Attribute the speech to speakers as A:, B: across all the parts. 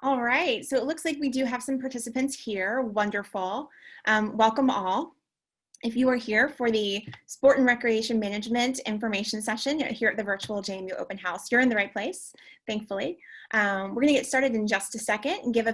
A: All right, so it looks like we do have some participants here. Wonderful. Welcome all. If you are here for the Sport and Recreation Management information session here at the virtual JMU Open House, you're in the right place, thankfully. We're going to get started in just a second and give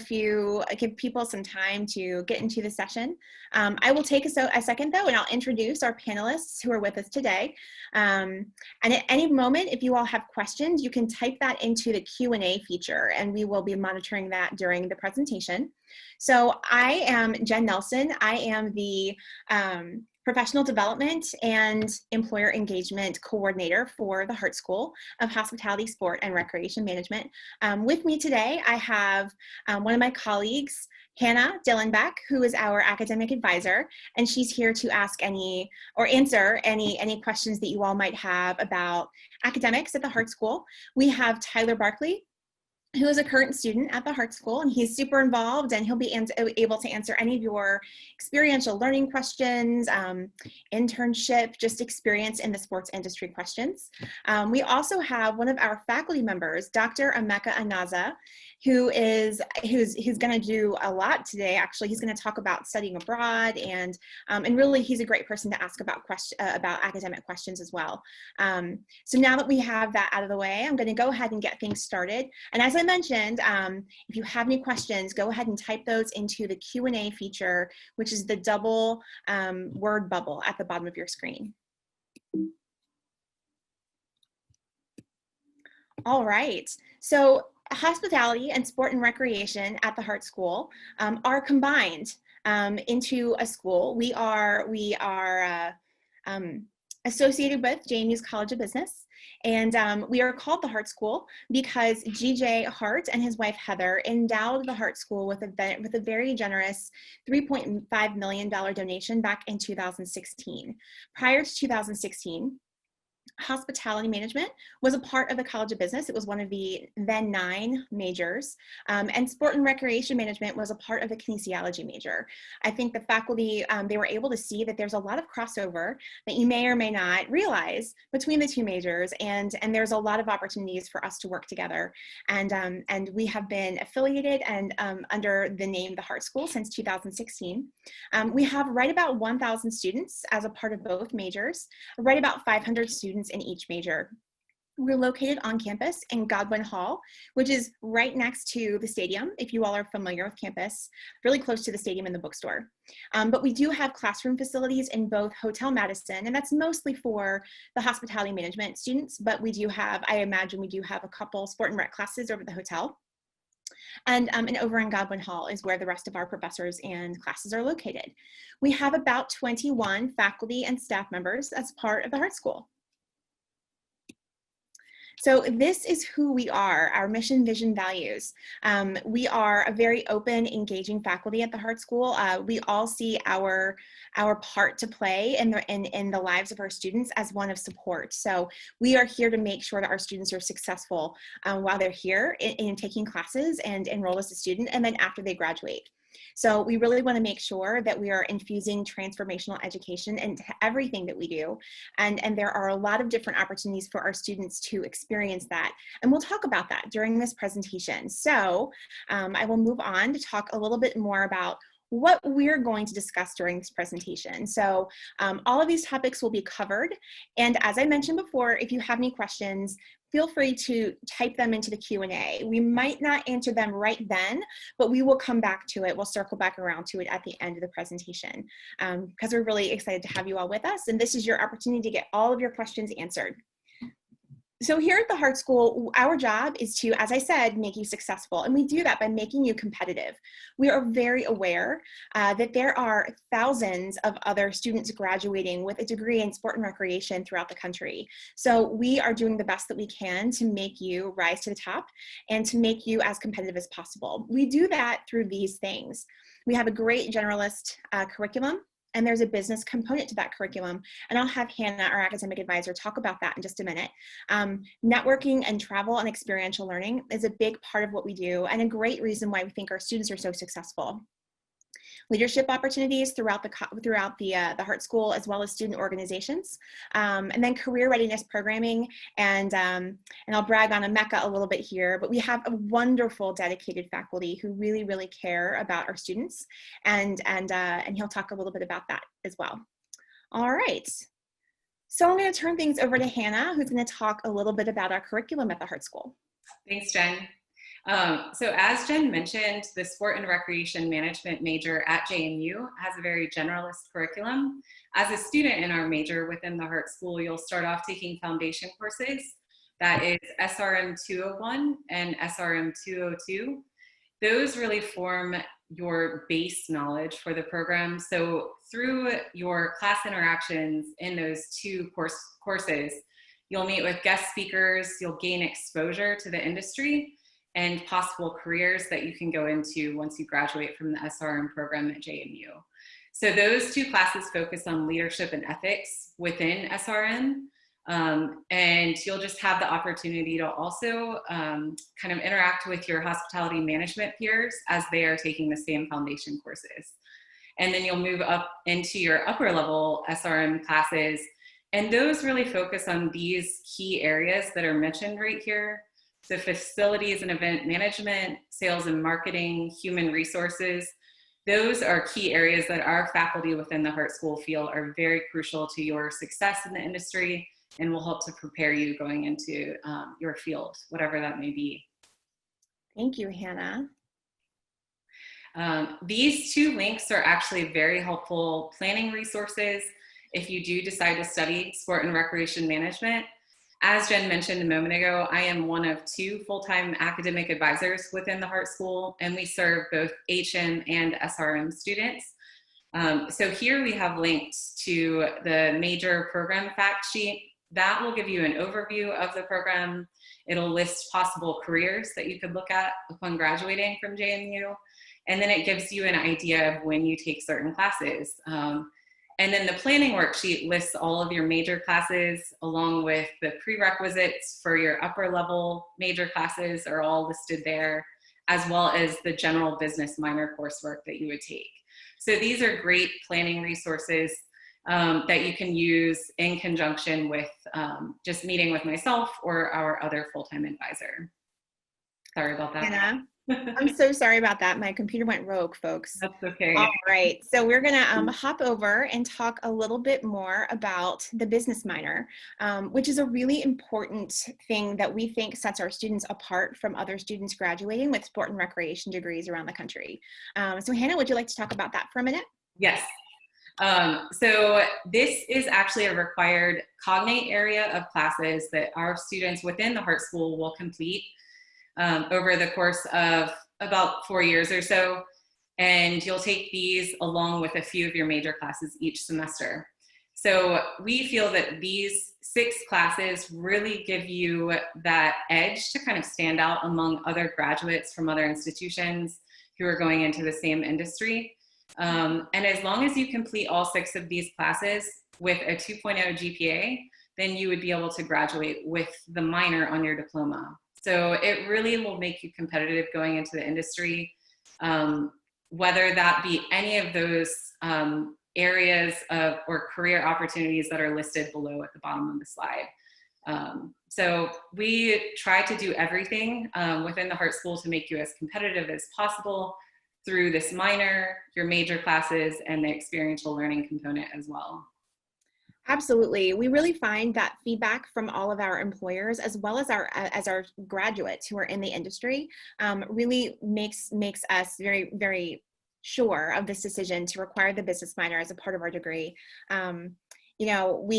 A: people some time to get into the session. I will take a second though, and I'll introduce our panelists who are with us today. And at any moment, if you all have questions, you can type that into the Q&A feature, and we will be monitoring that during the presentation. So I am Jen Nelson. I am the Professional Development and Employer Engagement Coordinator for the Hart School of Hospitality, Sport, and Recreation Management. With me today, I have one of my colleagues, Hannah Dillenbeck, who is our academic advisor, and she's here to ask answer any questions that you all might have about academics at the Hart School. We have Tyler Barkley, who is a current student at the Hart School, and he's super involved, and he'll be able to answer any of your experiential learning questions, internship, just experience in the sports industry questions. We also have one of our faculty members, Dr. Emeka Anaza, who's going to do a lot today. Actually, he's going to talk about studying abroad, and really he's a great person to ask about academic questions as well. So now that we have that out of the way, I'm going to go ahead and get things started. And as I mentioned, if you have any questions, go ahead and type those into the Q&A feature, which is the double word bubble at the bottom of your screen. All right, so hospitality and sport and recreation at the Hart School are combined into a school. We are associated with JMU's College of Business, and we are called the Hart School because G.J. Hart and his wife Heather endowed the Hart School with a very generous $3.5 million donation back in 2016. Prior to 2016, hospitality management was a part of the College of Business. It was one of the then 9 majors, and sport and recreation management was a part of the kinesiology major. I think the faculty, they were able to see that there's a lot of crossover that you may or may not realize between the 2 majors, and there's a lot of opportunities for us to work together. And we have been affiliated and under the name the Hart School since 2016. We have right about 1,000 students as a part of both majors, right about 500 students in each major. We're located on campus in Godwin Hall, which is right next to the stadium, if you all are familiar with campus, really close to the stadium and the bookstore. But we do have classroom facilities in both Hotel Madison, and that's mostly for the hospitality management students, but we do have, I imagine we do have a couple sport and rec classes over the hotel. And over in Godwin Hall is where the rest of our professors and classes are located. We have about 21 faculty and staff members as part of the Hart School. So this is who we are, our mission, vision, values. We are a very open, engaging faculty at the Hart School. We all see our part to play in the lives of our students as one of support. So we are here to make sure that our students are successful while they're here in taking classes and enroll as a student, and then after they graduate. So we really want to make sure that we are infusing transformational education into everything that we do. And there are a lot of different opportunities for our students to experience that. And we'll talk about that during this presentation. So I will move on to talk a little bit more about what we're going to discuss during this presentation. So all of these topics will be covered. And as I mentioned before, if you have any questions, feel free to type them into the Q&A. We might not answer them right then, but we will come back to it. We'll circle back around to it at the end of the presentation because we're really excited to have you all with us. And this is your opportunity to get all of your questions answered. So here at the Hart School, our job is to, as I said, make you successful. And we do that by making you competitive. We are very aware that there are thousands of other students graduating with a degree in sport and recreation throughout the country. So we are doing the best that we can to make you rise to the top and to make you as competitive as possible. We do that through these things. We have a great generalist curriculum. And there's a business component to that curriculum. And I'll have Hannah, our academic advisor, talk about that in just a minute. Networking and travel and experiential learning is a big part of what we do and a great reason why we think our students are so successful. leadership opportunities throughout the Hart School, as well as student organizations, and then career readiness programming. And I'll brag on Emeka a little bit here, but we have a wonderful dedicated faculty who really, really care about our students, and he'll talk a little bit about that as well. All right. So I'm going to turn things over to Hannah, who's going to talk a little bit about our curriculum at the Hart School.
B: Thanks, Jen. So as Jen mentioned, the Sport and Recreation Management major at JMU has a very generalist curriculum. As a student in our major within the Hart School, you'll start off taking foundation courses. That is SRM 201 and SRM 202. Those really form your base knowledge for the program. So through your class interactions in those two courses, you'll meet with guest speakers, you'll gain exposure to the industry and possible careers that you can go into once you graduate from the SRM program at JMU. So those two classes focus on leadership and ethics within SRM. And you'll just have the opportunity to also kind of interact with your hospitality management peers as they are taking the same foundation courses. And then you'll move up into your upper level SRM classes. And those really focus on these key areas that are mentioned right here. So facilities and event management, sales and marketing, human resources. Those are key areas that our faculty within the Hart School feel are very crucial to your success in the industry and will help to prepare you going into your field, whatever that may be.
A: Thank you, Hannah.
B: These two links are actually very helpful planning resources if you do decide to study sport and recreation management. As Jen mentioned a moment ago, I am one of two full-time academic advisors within the Hart School, and we serve both HM and SRM students. So here we have linked to the major program fact sheet. That will give you an overview of the program. It'll list possible careers that you could look at upon graduating from JMU. And then it gives you an idea of when you take certain classes. And then the planning worksheet lists all of your major classes along with the prerequisites for your upper level major classes are all listed there, as well as the general business minor coursework that you would take. So these are great planning resources that you can use in conjunction with just meeting with myself or our other full-time advisor. Sorry about that.
A: Hannah, I'm so sorry about that. My computer went rogue, folks.
B: That's okay.
A: All right, so we're gonna hop over and talk a little bit more about the business minor, which is a really important thing that we think sets our students apart from other students graduating with sport and recreation degrees around the country. So Hannah, would you like to talk about that for a minute?
B: Yes. So this is actually a required cognate area of classes that our students within the Hart School will complete over the course of about 4 years or so. And you'll take these along with a few of your major classes each semester. So we feel that these 6 classes really give you that edge to kind of stand out among other graduates from other institutions who are going into the same industry. And as long as you complete all 6 of these classes with a 2.0 GPA, then you would be able to graduate with the minor on your diploma. So it really will make you competitive going into the industry, whether that be any of those areas of or career opportunities that are listed below at the bottom of the slide. So we try to do everything within the Hart School to make you as competitive as possible through this minor, your major classes, and the experiential learning component as well.
A: Absolutely. We really find that feedback from all of our employers, as well as our graduates who are in the industry, really makes us very, very sure of this decision to require the business minor as a part of our degree. You know,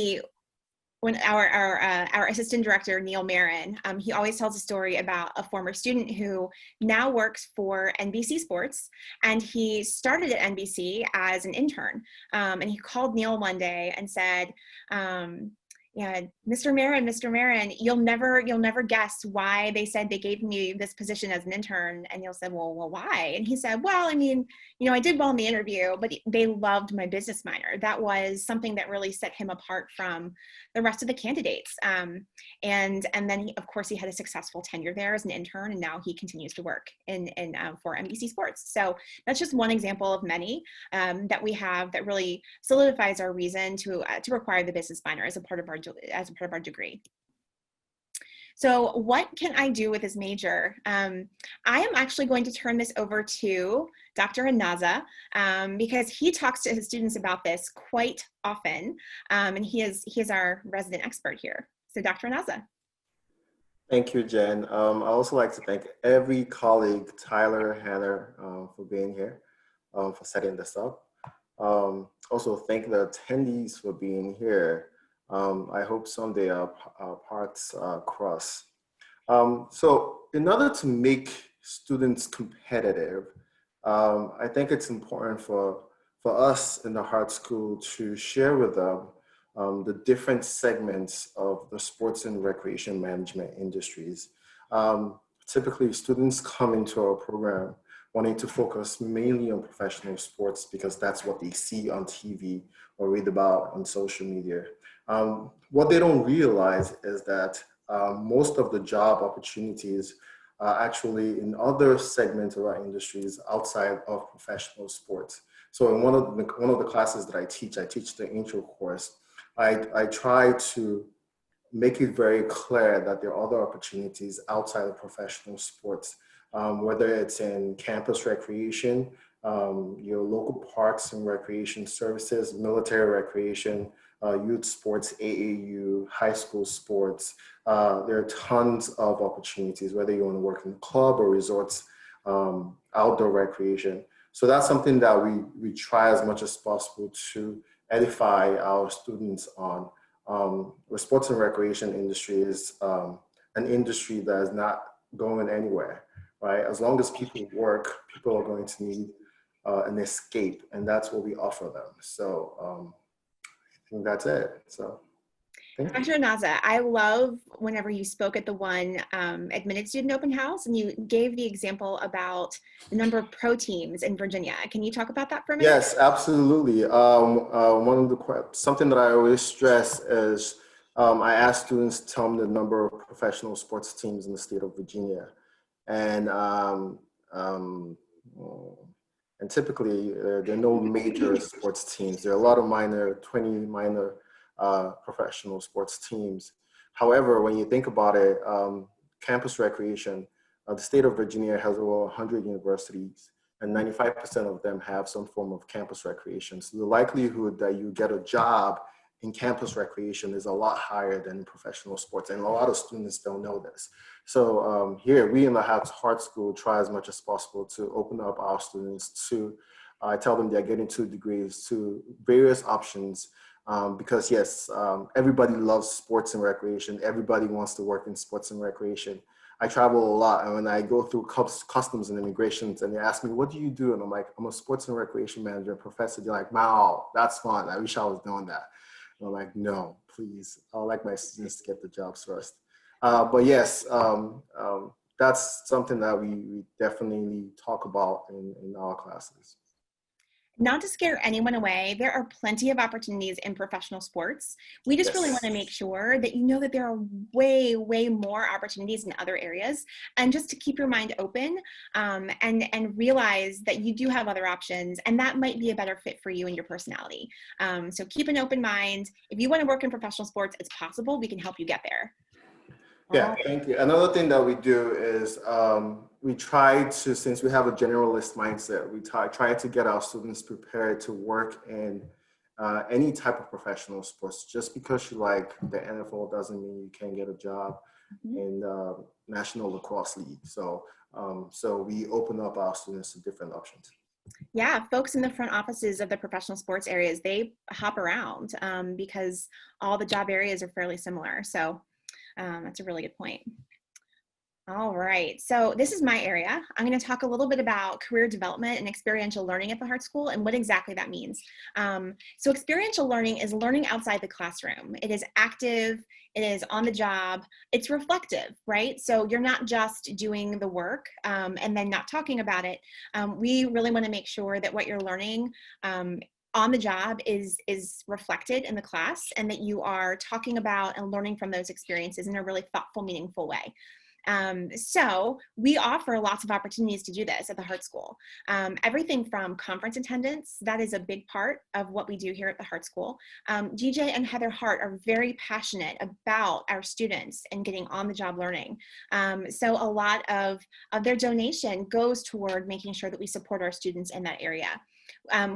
A: when our assistant director, Neil Marin, he always tells a story about a former student who now works for NBC Sports, and he started at NBC as an intern. And he called Neil one day and said, yeah, Mr. Marin, you'll never guess why they said they gave me this position as an intern. And you'll say, well, why? And he said, well, I mean, I did well in the interview, but they loved my business minor. That was something that really set him apart from the rest of the candidates. And then of course he had a successful tenure there as an intern, and now he continues to work for NBC Sports. So that's just one example of many that we have that really solidifies our reason to require the business minor as a part of our degree. So what can I do with this major? I am actually going to turn this over to Dr. Anaza because he talks to his students about this quite often, and he is our resident expert here. So Dr. Anaza.
C: Thank you, Jen. I also like to thank every colleague, Tyler, Hannah, for being here, for setting this up. Also thank the attendees for being here. I hope someday our paths cross. So in order to make students competitive, I think it's important for us in the Hart School to share with them the different segments of the sports and recreation management industries. Typically, students come into our program wanting to focus mainly on professional sports because that's what they see on TV or read about on social media. What they don't realize is that most of the job opportunities are actually in other segments of our industries outside of professional sports. So in one of the classes that I teach the intro course. I try to make it very clear that there are other opportunities outside of professional sports, whether it's in campus recreation, your local parks and recreation services, military recreation, youth sports, AAU, high school sports. There are tons of opportunities, whether you want to work in a club or resorts, outdoor recreation. So that's something that we try as much as possible to edify our students on. The sports and recreation industry is an industry that is not going anywhere, right? As long as people work, people are going to need an escape, and that's what we offer them. So I think that's it. So
A: Dr. Anaza, I love whenever you spoke at the one admitted student open house and you gave the example about the number of pro teams in Virginia. Can you talk about that for a minute?
C: Yes, absolutely. Something that I always stress is I ask students to tell me the number of professional sports teams in the state of Virginia, and typically there are no major sports teams. There are a lot of 20 minor professional sports teams. However, when you think about it, campus recreation, the state of Virginia has over 100 universities, and 95% of them have some form of campus recreation. So the likelihood that you get a job in campus recreation is a lot higher than in professional sports, and a lot of students don't know this. So here, we in the Hart School try as much as possible to open up our students to, I tell them they're getting 2 degrees, to various options. Because yes, everybody loves sports and recreation. Everybody wants to work in sports and recreation. I travel a lot, and when I go through customs and immigrations and they ask me, what do you do? And I'm like, I'm a sports and recreation manager and professor. They're like, wow, that's fun. I wish I was doing that. And I'm like, no, please. I would like my students to get the jobs first. But yes, that's something that we definitely talk about in our classes.
A: Not to scare anyone away, there are plenty of opportunities in professional sports. We just really want to make sure that you know that there are way, way more opportunities in other areas, and just to keep your mind open and realize that you do have other options, and that might be a better fit for you and your personality. So keep an open mind. If you want to work in professional sports, it's possible. We can help you get there.
C: Yeah, thank you. Another thing that we do is we try to, since we have a generalist mindset, we try to get our students prepared to work in any type of professional sports. Just because you like the NFL doesn't mean you can't get a job in National Lacrosse League. So, so we open up our students to different options.
A: Yeah, folks in the front offices of the professional sports areas, they hop around because all the job areas are fairly similar. So that's a really good point. All right, so this is my area. I'm going to talk a little bit about career development and experiential learning at the Hart School and what exactly that means. So experiential learning is learning outside the classroom. It is active, it is on the job, it's reflective, right? So you're not just doing the work and then not talking about it. We really want to make sure that what you're learning on the job is reflected in the class, and that you are talking about and learning from those experiences in a really thoughtful, meaningful way. So we offer lots of opportunities to do this at the Hart School. Everything from conference attendance, that is a big part of what we do here at the Hart School. DJ and Heather Hart are very passionate about our students and getting on the job learning. So a lot of their donation goes toward making sure that we support our students in that area.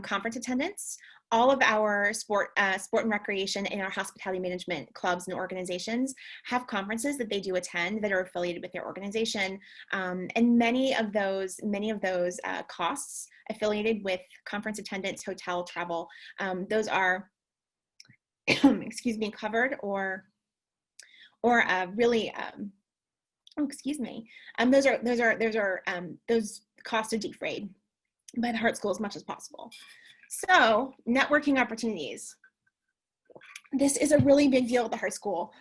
A: Conference attendance, all of our sport and recreation and our hospitality management clubs and organizations have conferences that they do attend that are affiliated with their organization. And many of those costs affiliated with conference attendance, hotel, travel, those are, excuse me, covered or really, those costs are defrayed by the Hart School as much as possible. So, networking opportunities. This is a really big deal at the Hart School.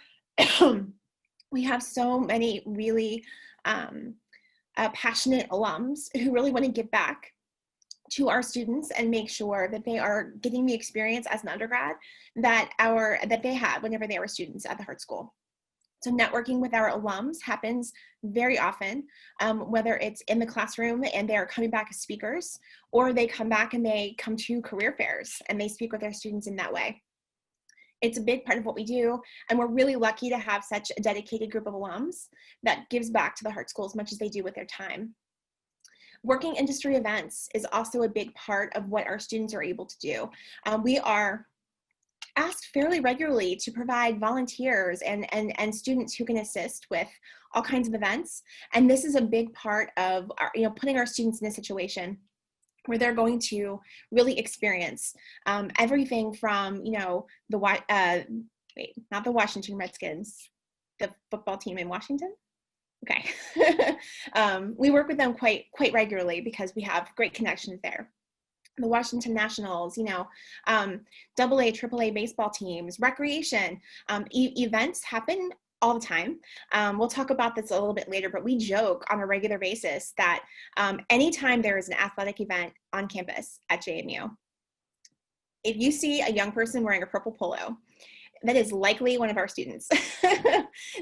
A: We have so many really passionate alums who really want to give back to our students and make sure that they are getting the experience as an undergrad that they had whenever they were students at the Hart School. So networking with our alums happens very often, whether it's in the classroom and they're coming back as speakers, or they come back and they come to career fairs and they speak with their students in that way. It's a big part of what we do, and we're really lucky to have such a dedicated group of alums that gives back to the Hart School as much as they do with their time. Working industry events is also a big part of what our students are able to do. We are asked fairly regularly to provide volunteers and students who can assist with all kinds of events. And this is a big part of our, putting our students in a situation where they're going to really experience everything from, not the Washington Redskins, the football team in Washington. Okay. We work with them quite regularly because we have great connections there. The Washington Nationals, AA, AAA baseball teams, recreation, events happen all the time. We'll talk about this a little bit later, but we joke on a regular basis that anytime there is an athletic event on campus at JMU, if you see a young person wearing a purple polo, that is likely one of our students.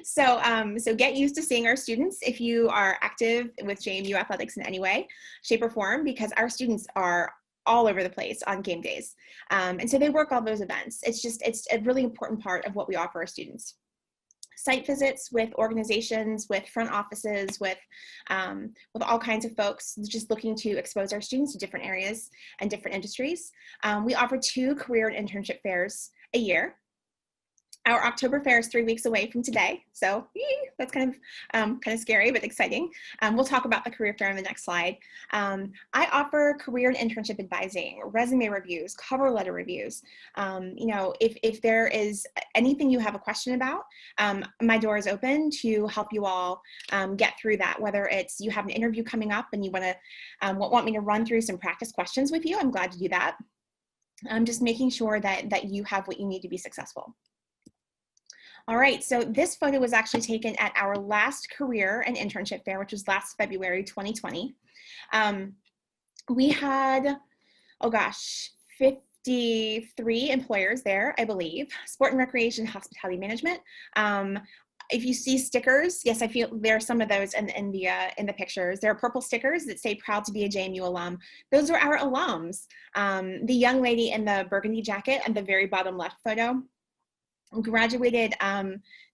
A: So get used to seeing our students if you are active with JMU athletics in any way, shape, or form, because our students are all over the place on game days. And so they work all those events. It's a really important part of what we offer our students. Site visits with organizations, with front offices, with all kinds of folks just looking to expose our students to different areas and different industries. We offer 2 career and internship fairs a year. Our October fair is 3 weeks away from today, so that's kind of scary but exciting. We'll talk about the career fair on the next slide. I offer career and internship advising, resume reviews, cover letter reviews. If there is anything you have a question about, my door is open to help you all get through that. Whether it's you have an interview coming up and you want me to run through some practice questions with you, I'm glad to do that. I'm just making sure that you have what you need to be successful. All right, so this photo was actually taken at our last career and internship fair, which was last February 2020. We had, 53 employers there, I believe. Sport and recreation, hospitality management. If you see stickers, yes, I feel there are some of those in the pictures. There are purple stickers that say "Proud to be a JMU alum." Those are our alums. The young lady in the burgundy jacket at the very bottom left photo graduated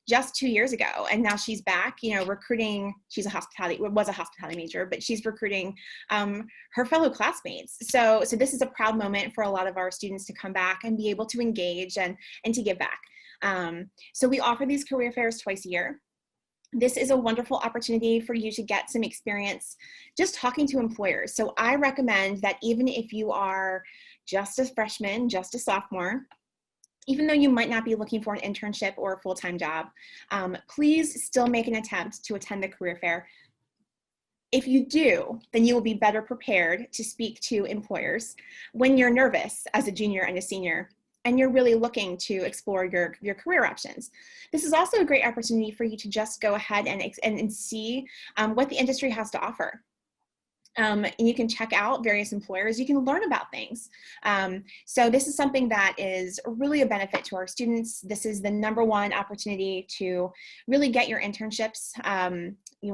A: just 2 years ago, and now she's back, recruiting. Was a hospitality major, but she's recruiting her fellow classmates. So this is a proud moment for a lot of our students to come back and be able to engage and to give back. So we offer these career fairs twice a year. This is a wonderful opportunity for you to get some experience just talking to employers. So I recommend that even if you are just a freshman, just a sophomore, even though you might not be looking for an internship or a full-time job, please still make an attempt to attend the career fair. If you do, then you will be better prepared to speak to employers when you're nervous as a junior and a senior, and you're really looking to explore your career options. This is also a great opportunity for you to just go ahead and see what the industry has to offer. And you can check out various employers, you can learn about things. So this is something that is really a benefit to our students. This is the #1 opportunity to really get your internships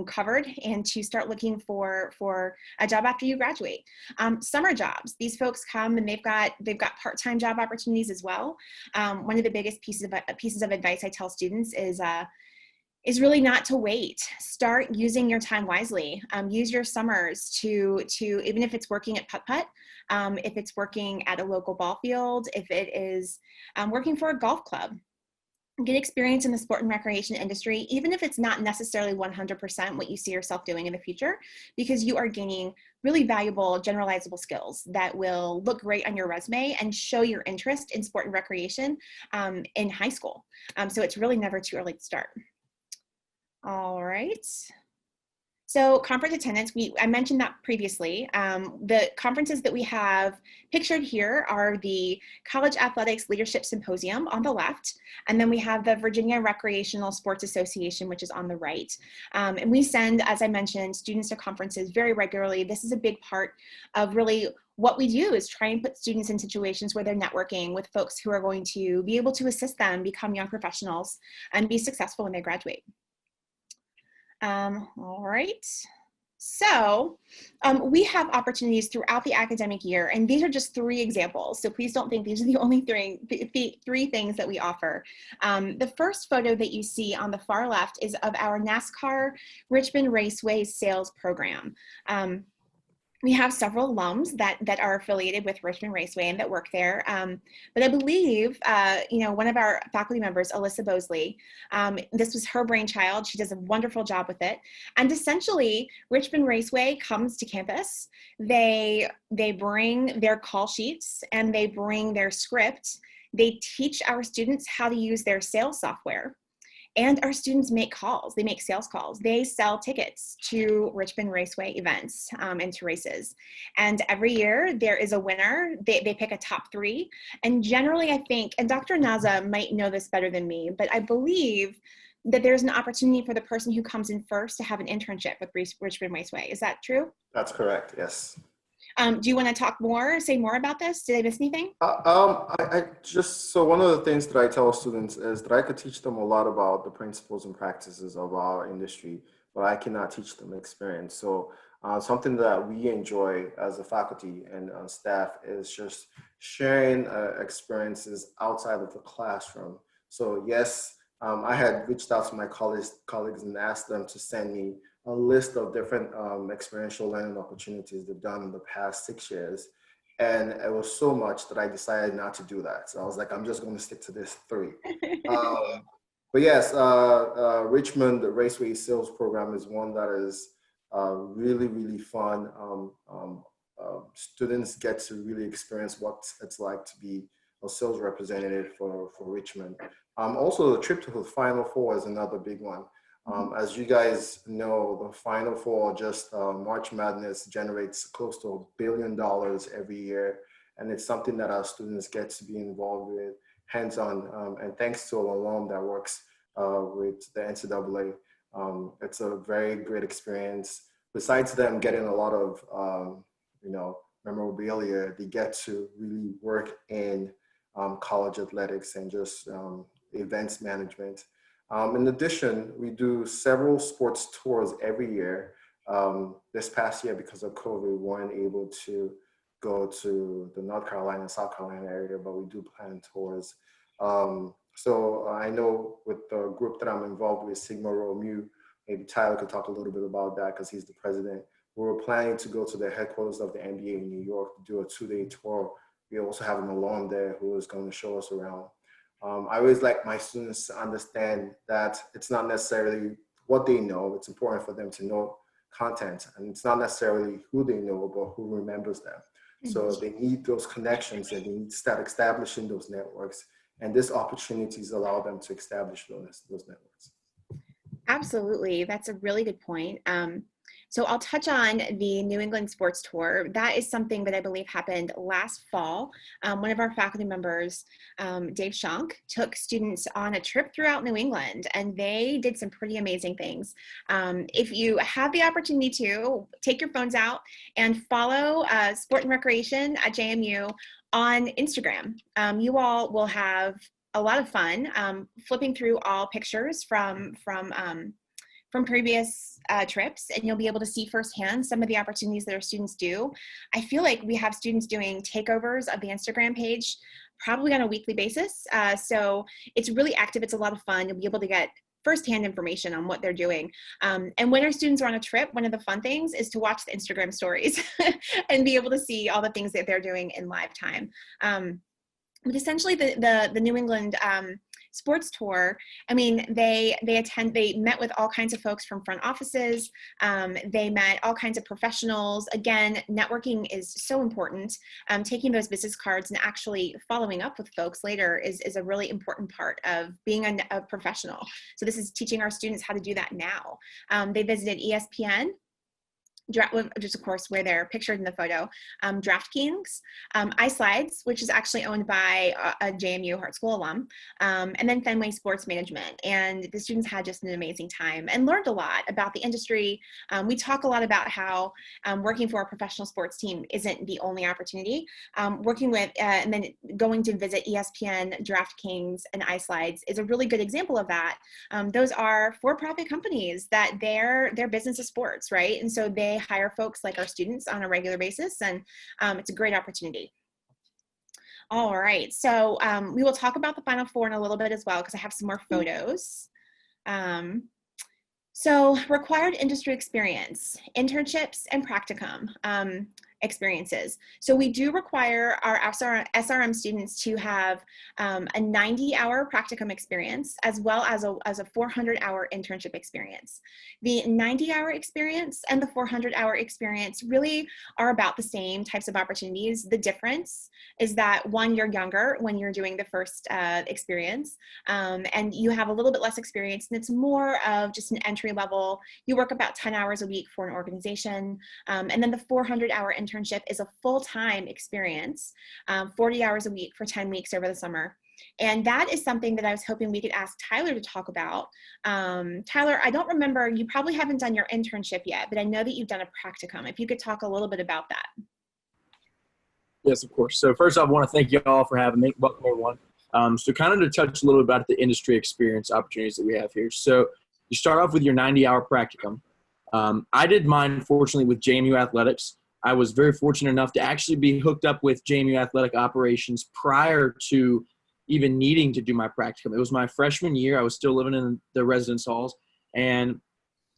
A: covered and to start looking for a job after you graduate. Summer jobs, these folks come and they've got part-time job opportunities as well. One of the biggest pieces of advice I tell students is really not to wait. Start using your time wisely. Use your summers to even if it's working at putt-putt, if it's working at a local ball field, if it is working for a golf club. Get experience in the sport and recreation industry, even if it's not necessarily 100% what you see yourself doing in the future, because you are gaining really valuable generalizable skills that will look great on your resume and show your interest in sport and recreation in high school. So it's really never too early to start. All right. So conference attendance, I mentioned that previously. The conferences that we have pictured here are the College Athletics Leadership Symposium on the left, and then we have the Virginia Recreational Sports Association, which is on the right. And we send, as I mentioned, students to conferences very regularly. This is a big part of really what we do, is try and put students in situations where they're networking with folks who are going to be able to assist them become young professionals and be successful when they graduate. All right, so we have opportunities throughout the academic year, and these are just 3 examples, so please don't think these are the only three things that we offer. The first photo that you see on the far left is of our NASCAR Richmond Raceway sales program. We have several alums that are affiliated with Richmond Raceway and that work there. But I believe, one of our faculty members, Alyssa Bosley, this was her brainchild. She does a wonderful job with it. And essentially, Richmond Raceway comes to campus. They bring their call sheets and they bring their script. They teach our students how to use their sales software. And our students make calls, they make sales calls. They sell tickets to Richmond Raceway events and to races. And every year there is a winner. They pick a top 3. And generally I think, and Dr. Naza might know this better than me, but I believe that there's an opportunity for the person who comes in first to have an internship with Richmond Raceway. Is that true?
C: That's correct, yes.
A: Do you want to say more about this? Did I miss anything?
C: So one of the things that I tell students is that I could teach them a lot about the principles and practices of our industry, but I cannot teach them experience. So something that we enjoy as a faculty and staff is just sharing experiences outside of the classroom. So yes, I had reached out to my colleagues and asked them to send me a list of different experiential learning opportunities they've done in the past 6 years. And it was so much that I decided not to do that. So I was like, I'm just going to stick to this 3. But yes, Richmond Raceway Sales Program is one that is really, really fun. Students get to really experience what it's like to be a sales representative for Richmond. Also, the trip to the Final Four is another big one. As you guys know, the Final Four, just March Madness, generates close to $1 billion every year. And it's something that our students get to be involved with hands-on. And thanks to an alum that works with the NCAA, it's a very great experience. Besides them getting a lot of, memorabilia, they get to really work in college athletics and just events management. In addition, we do several sports tours every year. This past year, because of COVID, we weren't able to go to the North Carolina and South Carolina area, but we do plan tours. So I know with the group that I'm involved with, Sigma Rho Mu, maybe Tyler could talk a little bit about that because he's the president. We were planning to go to the headquarters of the NBA in New York to do a 2-day tour. We also have an alum there who is going to show us around. I always like my students to understand that it's not necessarily what they know. It's important for them to know content, and it's not necessarily who they know, but who remembers them. So they need those connections and they need to start establishing those networks. And these opportunities allow them to establish those networks.
A: Absolutely. That's a really good point. So I'll touch on the New England Sports Tour. That is something that I believe happened last fall. One of our faculty members, Dave Shank, took students on a trip throughout New England, and they did some pretty amazing things. If you have the opportunity to, take your phones out and follow Sport and Recreation at JMU on Instagram. You all will have a lot of fun flipping through all pictures from previous trips, and you'll be able to see firsthand some of the opportunities that our students do. I feel like we have students doing takeovers of the Instagram page probably on a weekly basis. So it's really active. It's a lot of fun. You'll be able to get firsthand information on what they're doing. And when our students are on a trip, one of the fun things is to watch the Instagram stories and be able to see all the things that they're doing in live time. But essentially the New England sports tour, I mean, they met with all kinds of folks from front offices. They met all kinds of professionals. Again, networking is so important. Taking those business cards and actually following up with folks later is a really important part of being a professional. So this is teaching our students how to do that now. They visited ESPN, just of course where they're pictured in the photo, DraftKings, iSlides, which is actually owned by a JMU Hart School alum, and then Fenway Sports Management. And the students had just an amazing time and learned a lot about the industry. We talk a lot about how working for a professional sports team isn't the only opportunity. Working with and then going to visit ESPN, DraftKings, and iSlides is a really good example of that. Those are for-profit companies that their business is sports, right? And so they hire folks like our students on a regular basis, and it's a great opportunity. All right, so we will talk about the Final Four in a little bit as well, because I have some more photos. So required industry experience, internships, and practicum experiences. So we do require our SRM students to have a 90-hour practicum experience, as well as a 400-hour internship experience. The 90-hour experience and the 400-hour experience really are about the same types of opportunities. The difference is that, one, you're younger when you're doing the first experience, and you have a little bit less experience, and it's more of just an entry level. You work about 10 hours a week for an organization, and then the 400-hour internship is a full-time experience, 40 hours a week for 10 weeks over the summer. And that is something that I was hoping we could ask Tyler to talk about. Tyler, I don't remember, you probably haven't done your internship yet, but I know that you've done a practicum. If you could talk a little bit about that.
D: Yes, of course. So first I want to thank you all for having me. Welcome, everyone. So kind of to touch a little bit about the industry experience opportunities that we have here. So you start off with your 90-hour practicum. I did mine, fortunately, with JMU Athletics. I was very fortunate enough to actually be hooked up with JMU Athletic Operations prior to even needing to do my practicum. It was my freshman year. I was still living in the residence halls, and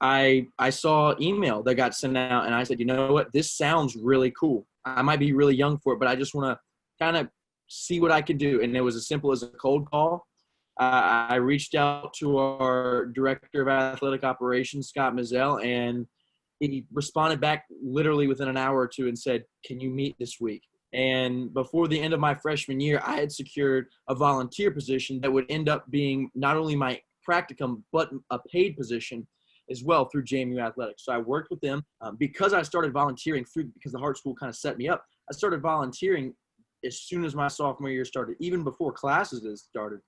D: I saw email that got sent out, and I said, you know what, this sounds really cool. I might be really young for it, but I just want to kind of see what I can do. And it was as simple as a cold call. I reached out to our director of athletic operations, Scott Mizell, and he responded back literally within an hour or two and said, can you meet this week? And before the end of my freshman year, I had secured a volunteer position that would end up being not only my practicum, but a paid position as well through JMU Athletics. So I worked with them because I started volunteering because the Hart School kind of set me up. I started volunteering as soon as my sophomore year started, even before classes had started.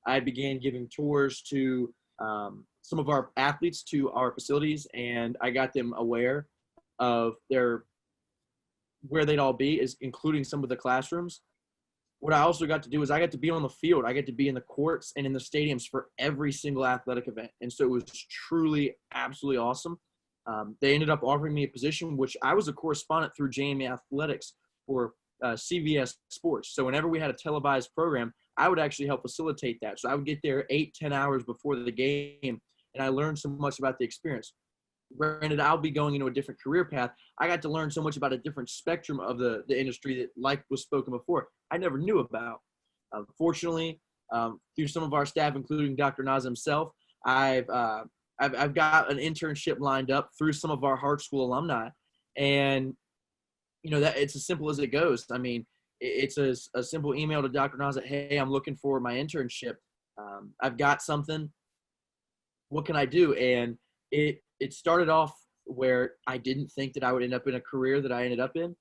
D: I began giving tours to some of our athletes to our facilities, and I got them aware of where they'd all be, including some of the classrooms. What I also got to do is I got to be on the field. I get to be in the courts and in the stadiums for every single athletic event. And so it was truly absolutely awesome. They ended up offering me a position, which I was a correspondent through JMU Athletics for CVS Sports. So whenever we had a televised program, I would actually help facilitate that. So I would get there 8-10 hours before the game, and I learned so much about the experience. Granted, I'll be going into a different career path. I got to learn so much about a different spectrum of the industry that, like was spoken before, I never knew about. Fortunately, through some of our staff, including Dr. Naz himself, I've got an internship lined up through some of our Hart School alumni, and you know that it's as simple as it goes. I mean, it's a simple email to Dr. Nas that, hey, I'm looking for my internship. I've got something. What can I do? And it started off where I didn't think that I would end up in a career that I ended up in,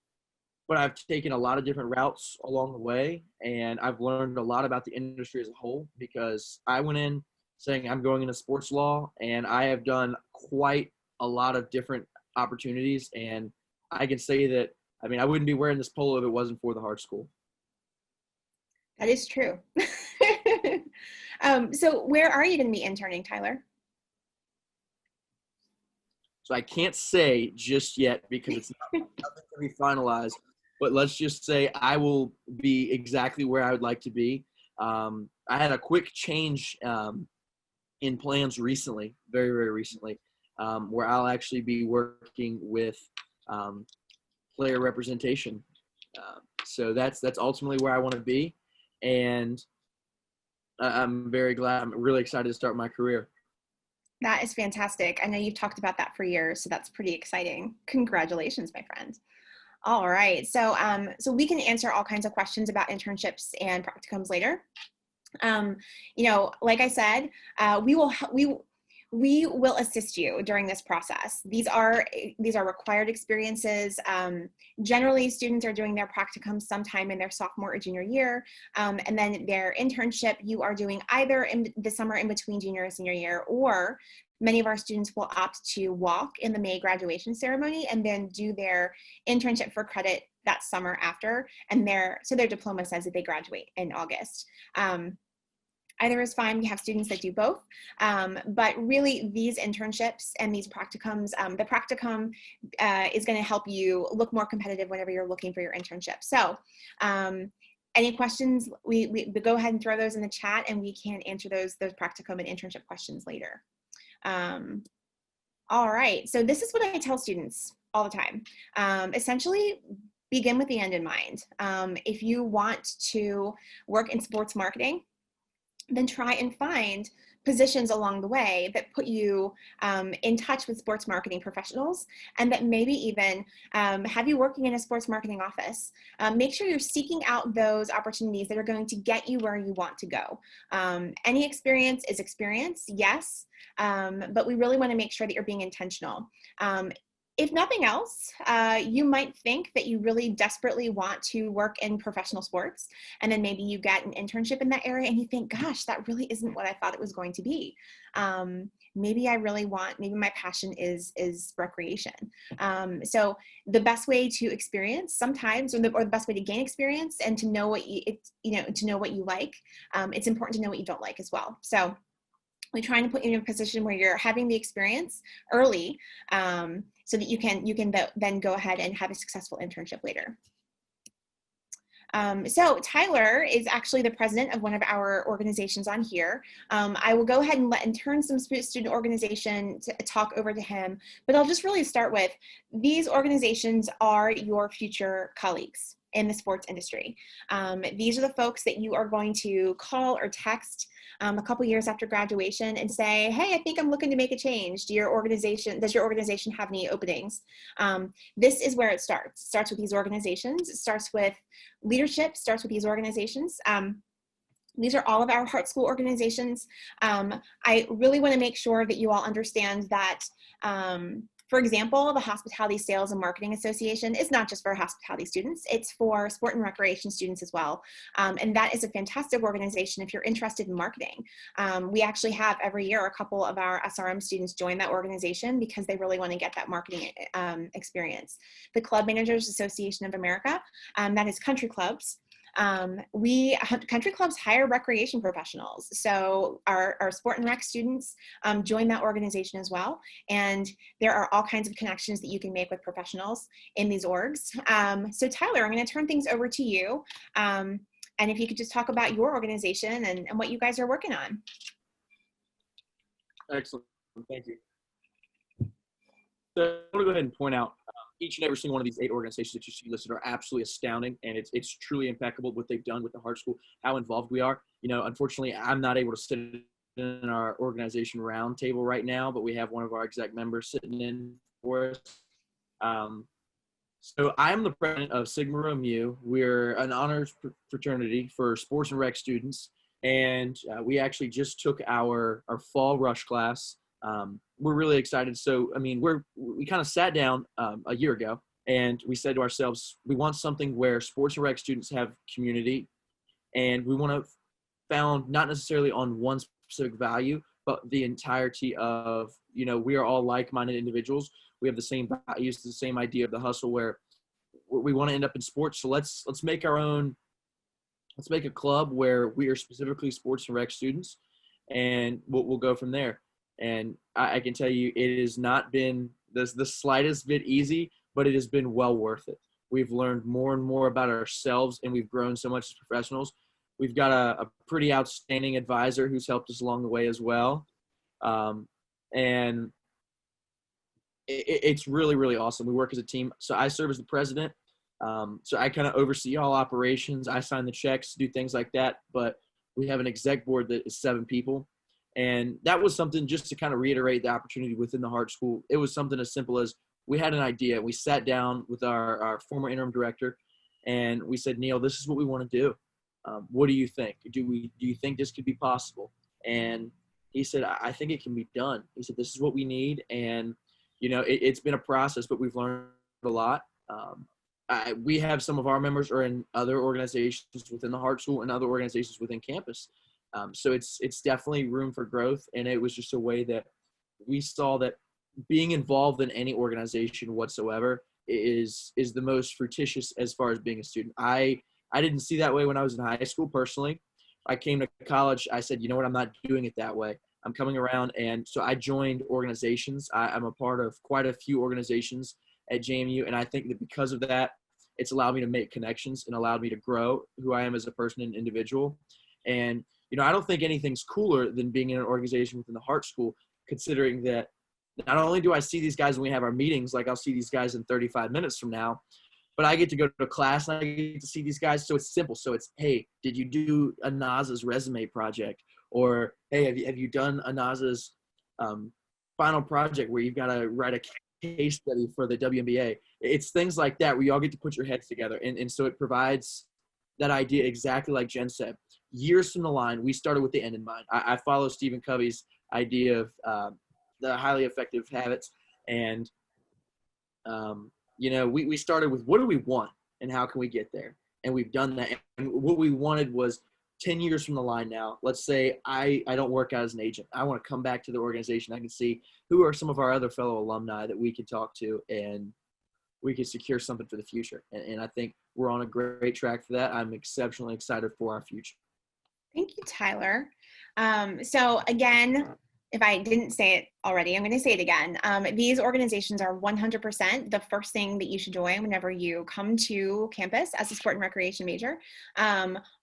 D: but I've taken a lot of different routes along the way, and I've learned a lot about the industry as a whole, because I went in saying I'm going into sports law, and I have done quite a lot of different opportunities, and I can say that, I mean, I wouldn't be wearing this polo if it wasn't for the Hart School.
A: That is true. So where are you going to be interning, Tyler?
D: So I can't say just yet because it's nothing to be finalized, but let's just say I will be exactly where I would like to be. I had a quick change in plans recently, very, very recently, where I'll actually be working with player representation. So that's ultimately where I want to be. And I'm very glad. I'm really excited to start my career.
A: That is fantastic. I know you've talked about that for years, so that's pretty exciting. Congratulations, my friend. All right, so so we can answer all kinds of questions about internships and practicums later. You know, like I said, we will assist you during this process. These are required experiences. Generally, students are doing their practicum sometime in their sophomore or junior year, and then their internship you are doing either in the summer in between junior and senior year, or many of our students will opt to walk in the May graduation ceremony and then do their internship for credit that summer after, and their diploma says that they graduate in August. Either is fine. We have students that do both, but really these internships and these practicums, the practicum is going to help you look more competitive whenever you're looking for your internship. So any questions, we go ahead and throw those in the chat, and we can answer those practicum and internship questions later. All right, so this is what I tell students all the time. Essentially, begin with the end in mind. If you want to work in sports marketing, then try and find positions along the way that put you in touch with sports marketing professionals, and that maybe even have you working in a sports marketing office. Make sure you're seeking out those opportunities that are going to get you where you want to go. Any experience is experience, yes, but we really want to make sure that you're being intentional. If nothing else, you might think that you really desperately want to work in professional sports, and then maybe you get an internship in that area and you think, gosh, that really isn't what I thought it was going to be. Maybe my passion is recreation. So the best way to experience sometimes, or the best way to gain experience and to know what to know what you like, it's important to know what you don't like as well. So we're trying to put you in a position where you're having the experience early, so that you can then go ahead and have a successful internship later. So Tyler is actually the president of one of our organizations on here. I will go ahead and turn some student organization to talk over to him, but I'll just really start with, these organizations are your future colleagues in the sports industry. These are the folks that you are going to call or text a couple years after graduation and say, hey, I think I'm looking to make a change. Does your organization have any openings? This is where it starts. It starts with these organizations. It starts with leadership, starts with these organizations. These are all of our Hart School organizations. I really want to make sure that you all understand that, for example, the Hospitality Sales and Marketing Association is not just for hospitality students, it's for sport and recreation students as well. And that is a fantastic organization if you're interested in marketing. We actually have every year a couple of our SRM students join that organization because they really want to get that marketing experience. The Club Managers Association of America, that is country clubs. Country clubs hire recreation professionals. So our sport and rec students join that organization as well. And there are all kinds of connections that you can make with professionals in these orgs. So Tyler, I'm going to turn things over to you. And if you could just talk about your organization and what you guys are working on.
D: Excellent. Thank you. So I want to go ahead and point out each and every single one of these 8 organizations that you see listed are absolutely astounding, and it's truly impeccable what they've done with the Hart School, how involved we are. You know, unfortunately, I'm not able to sit in our organization roundtable right now, but we have one of our exec members sitting in for us. So I'm the president of Sigma Rho Mu. We're an honors fraternity for sports and rec students, and we actually just took our fall rush class. We're really excited. So, I mean, we kind of sat down a year ago, and we said to ourselves, we want something where sports and rec students have community, and we want to found not necessarily on one specific value, but the entirety of, we are all like-minded individuals. We have the same values, the same idea of the hustle, where we want to end up in sports. So let's make let's make a club where we are specifically sports and rec students, and we'll go from there. And I can tell you, it has not been the slightest bit easy, but it has been well worth it. We've learned more and more about ourselves, and we've grown so much as professionals. We've got a pretty outstanding advisor who's helped us along the way as well. And it's really, really awesome. We work as a team. So I serve as the president. So I kind of oversee all operations. I sign the checks, do things like that. But we have an exec board that is 7 people. And that was something, just to kind of reiterate the opportunity within the Hart School. It was something as simple as we had an idea. We sat down with our former interim director, and we said, Neil, this is what we want to do. What do you think? Do you think this could be possible? And he said, I think it can be done. He said, this is what we need. And, it's been a process, but we've learned a lot. We have some of our members are in other organizations within the Hart School and other organizations within campus. So it's definitely room for growth. And it was just a way that we saw that being involved in any organization whatsoever is the most fruitious as far as being a student. I didn't see that way when I was in high school personally. I came to college, I said, you know what, I'm not doing it that way. I'm coming around, and so I joined organizations. I'm a part of quite a few organizations at JMU, and I think that because of that, it's allowed me to make connections and allowed me to grow who I am as a person and individual. And, I don't think anything's cooler than being in an organization within the Hart School, considering that not only do I see these guys when we have our meetings, like I'll see these guys in 35 minutes from now, but I get to go to class and I get to see these guys. So it's simple. So it's, hey, did you do a NASA's resume project? Or, hey, have you done a NASA's final project where you've got to write a case study for the WNBA? It's things like that where you all get to put your heads together. And so it provides that idea, exactly like Jen said. Years from the line, we started with the end in mind. I follow Stephen Covey's idea of the highly effective habits. And, we started with what do we want and how can we get there? And we've done that. And what we wanted was 10 years from the line now, let's say I don't work out as an agent. I want to come back to the organization. I can see who are some of our other fellow alumni that we could talk to, and we could secure something for the future. And I think we're on a great track for that. I'm exceptionally excited for our future.
A: Thank you, Tyler. So again, if I didn't say it already, I'm going to say it again. These organizations are 100% the first thing that you should join whenever you come to campus as a sport and recreation major.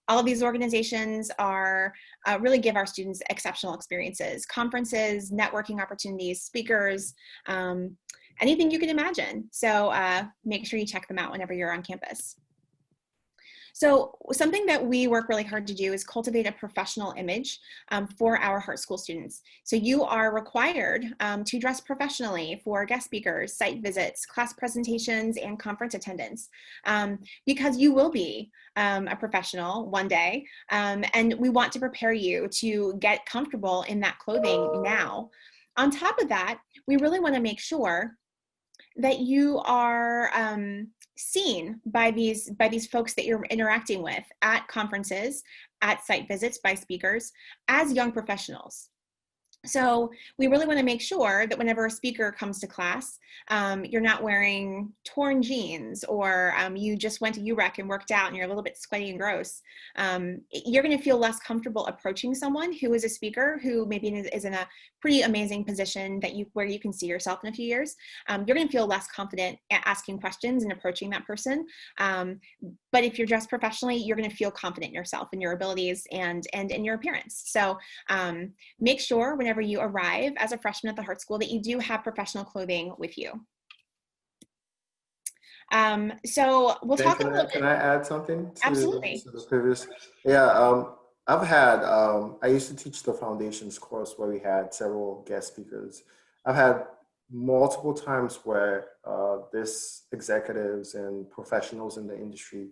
A: All of these organizations are really give our students exceptional experiences, conferences, networking opportunities, speakers, anything you can imagine. So make sure you check them out whenever you're on campus. So something that we work really hard to do is cultivate a professional image for our Hart School students. So you are required to dress professionally for guest speakers, site visits, class presentations, and conference attendance, because you will be a professional one day, and we want to prepare you to get comfortable in that clothing now. On top of that, we really want to make sure that you are seen by these folks that you're interacting with at conferences, at site visits by speakers, as young professionals. So we really want to make sure that whenever a speaker comes to class, you're not wearing torn jeans, or you just went to UREC and worked out and you're a little bit sweaty and gross. You're going to feel less comfortable approaching someone who is a speaker who maybe is in a pretty amazing position where you can see yourself in a few years. You're going to feel less confident at asking questions and approaching that person. But if you're dressed professionally, you're going to feel confident in yourself and your abilities and in your appearance. So make sure whenever you arrive as a freshman at the Hart School that you do have professional clothing with you. So we'll talk a little bit.
C: Can I add something to,
A: Absolutely.
C: to the previous? Yeah, I've had, I used to teach the foundations course where we had several guest speakers. I've had multiple times where this executives and professionals in the industry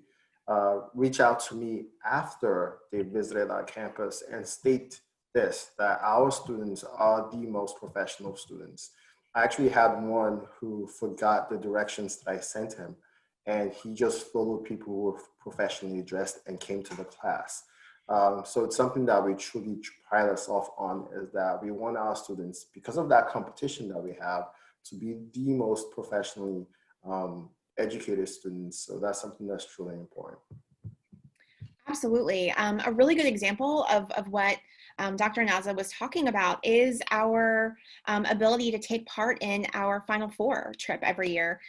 C: reach out to me after they visited our campus and state this, that our students are the most professional students. I actually had one who forgot the directions that I sent him, and he just followed people who were professionally dressed and came to the class. So it's something that we truly pride ourselves on, is that we want our students, because of that competition that we have, to be the most professionally educated students. So that's something that's truly important.
A: Absolutely. A really good example of what Dr. Naza was talking about is our ability to take part in our Final Four trip every year.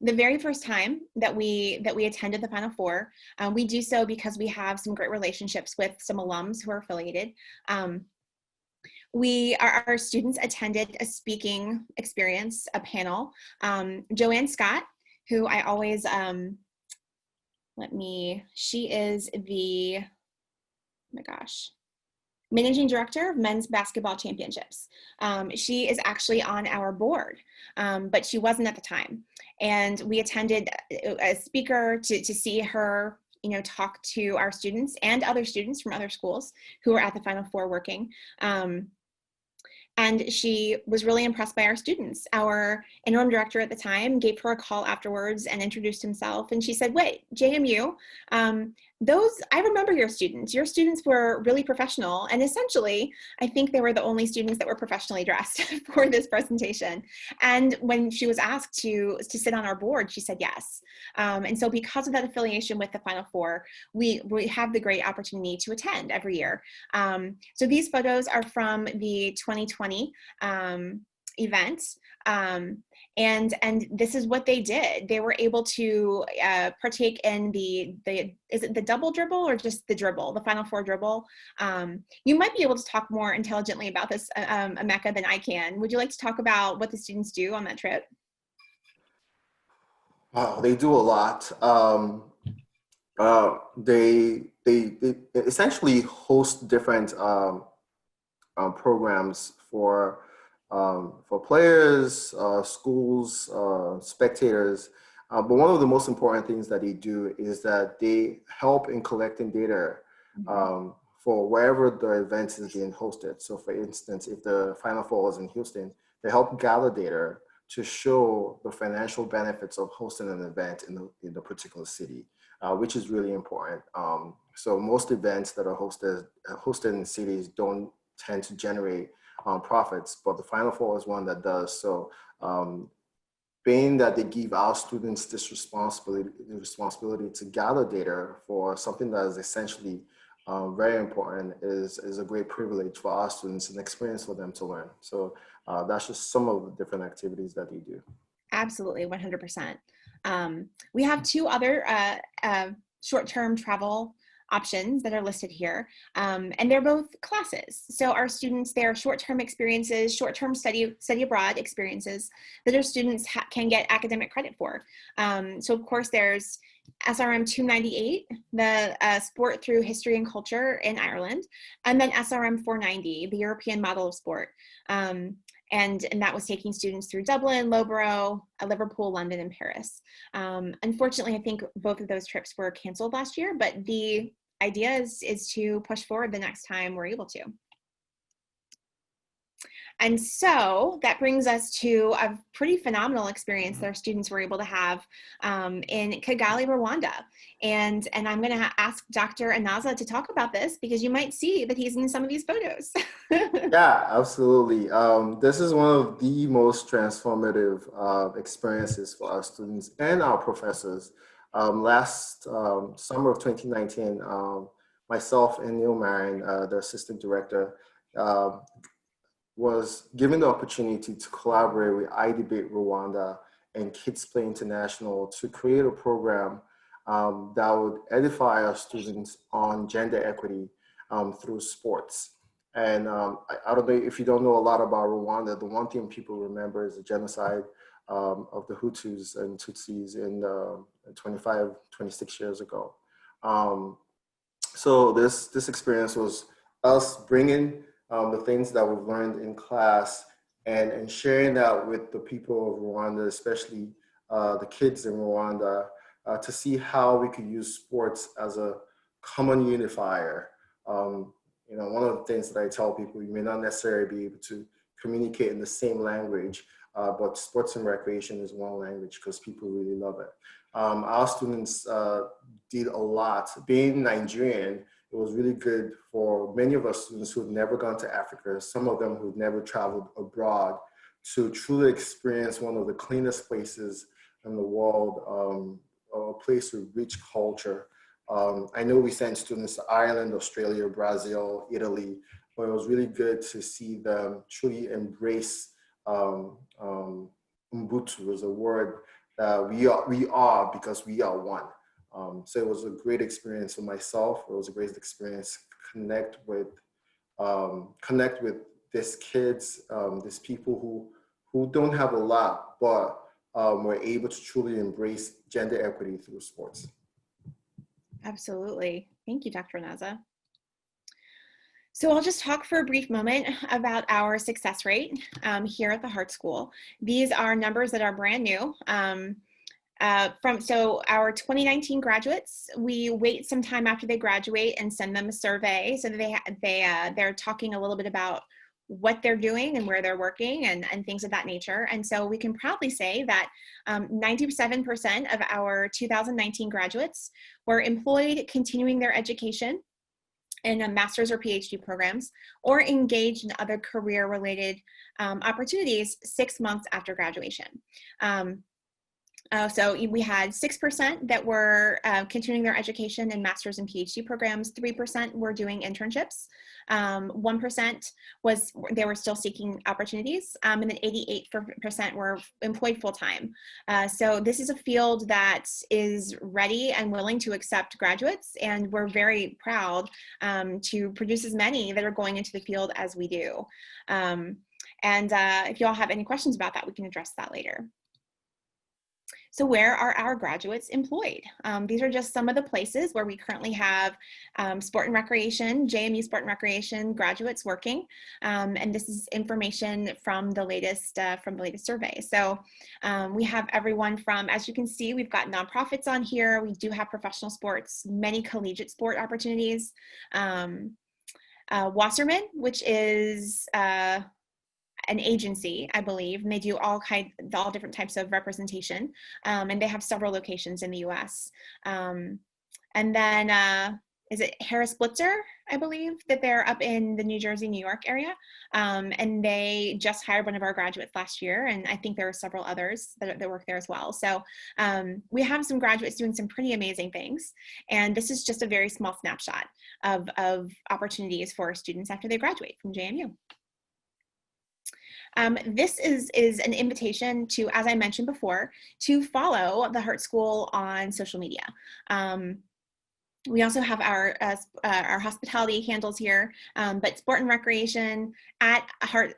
A: The very first time that we attended the Final Four, we do so because we have some great relationships with some alums who are affiliated. Our students attended a speaking experience, a panel. Joanne Scott, who I always, she is the, oh my gosh, Managing Director of Men's Basketball Championships. She is actually on our board, but she wasn't at the time. And we attended as speaker to see her, talk to our students and other students from other schools who were at the Final Four working. And she was really impressed by our students. Our interim director at the time gave her a call afterwards and introduced himself. And she said, wait, JMU, I remember your students. Your students were really professional. And essentially, I think they were the only students that were professionally dressed for this presentation. And when she was asked to sit on our board, she said yes. And so because of that affiliation with the Final Four, we have the great opportunity to attend every year. So these photos are from the 2020 event. And this is what they did. They were able to partake in is it the double dribble or just the dribble, the Final Four dribble? You might be able to talk more intelligently about this, Emeka, than I can. Would you like to talk about what the students do on that trip?
C: Wow, they do a lot. They essentially host different programs for players, schools, spectators. But one of the most important things that they do is that they help in collecting data for wherever the event is being hosted. So for instance, if the Final Four is in Houston, they help gather data to show the financial benefits of hosting an event in the particular city, which is really important. So most events that are hosted in cities don't tend to generate profits, but the Final Four is one that does. So being that they give our students this responsibility to gather data for something that is essentially very important is a great privilege for our students and experience for them to learn. So that's just some of the different activities that they do.
A: Absolutely, 100%. We have two other short-term travel options that are listed here, and they're both classes. So our students, they're short-term experiences, short-term study abroad experiences that our students can get academic credit for. So of course there's SRM 298, the Sport Through History and Culture in Ireland, and then SRM 490, the European Model of Sport. And that was taking students through Dublin, Loughborough, Liverpool, London, and Paris. Unfortunately, I think both of those trips were canceled last year, but the idea is to push forward the next time we're able to. And so that brings us to a pretty phenomenal experience that our students were able to have in Kigali, Rwanda. And I'm going to ask Dr. Anaza to talk about this because you might see that he's in some of these photos.
C: Yeah, absolutely. This is one of the most transformative experiences for our students and our professors. Last summer of 2019, myself and Neil Marin, the assistant director, was given the opportunity to collaborate with iDebate Rwanda and Kids Play International to create a program that would edify our students on gender equity through sports. And I don't know if you don't know a lot about Rwanda, the one thing people remember is the genocide of the Hutus and Tutsis in 26 years ago. So this experience was us bringing the things that we've learned in class and sharing that with the people of Rwanda, especially the kids in Rwanda, to see how we could use sports as a common unifier. You know, one of the things that I tell people, you may not necessarily be able to communicate in the same language, but sports and recreation is one language because people really love it. Our students did a lot. Being Nigerian, it was really good for many of our students who had never gone to Africa, some of them who'd never traveled abroad, to truly experience one of the cleanest places in the world, a place with rich culture. I know we sent students to Ireland, Australia, Brazil, Italy, but it was really good to see them truly embrace Ubuntu is a word that we are because we are one. So it was a great experience for myself. It was a great experience to connect with these kids, these people who don't have a lot, but were able to truly embrace gender equity through sports.
A: Absolutely. Thank you, Dr. Naza. So I'll just talk for a brief moment about our success rate here at the Hart School. These are numbers that are brand new. So our 2019 graduates, we wait some time after they graduate and send them a survey so that they're talking a little bit about what they're doing and where they're working and things of that nature. And so we can proudly say that 97% of our 2019 graduates were employed continuing their education in a master's or PhD programs, or engaged in other career-related opportunities 6 months after graduation. So we had 6% that were continuing their education in master's and PhD programs, 3% were doing internships, 1% they were still seeking opportunities, and then 88% were employed full-time. So this is a field that is ready and willing to accept graduates, and we're very proud to produce as many that are going into the field as we do. And if you all have any questions about that, we can address that later. So where are our graduates employed? These are just some of the places where we currently have sport and recreation, JMU sport and recreation graduates working. And this is information from the latest survey. So we have everyone from, as you can see, we've got nonprofits on here. We do have professional sports, many collegiate sport opportunities. Wasserman, which is an agency, I believe, and they do all different types of representation, and they have several locations in the U.S. And then is it Harris Blitzer, I believe, that they're up in the New Jersey, New York area, and they just hired one of our graduates last year, and I think there are several others that work there as well. So we have some graduates doing some pretty amazing things, and this is just a very small snapshot of opportunities for students after they graduate from JMU. This is an invitation to, as I mentioned before, to follow the Hart School on social media. We also have our hospitality handles here, but sport and recreation at Hart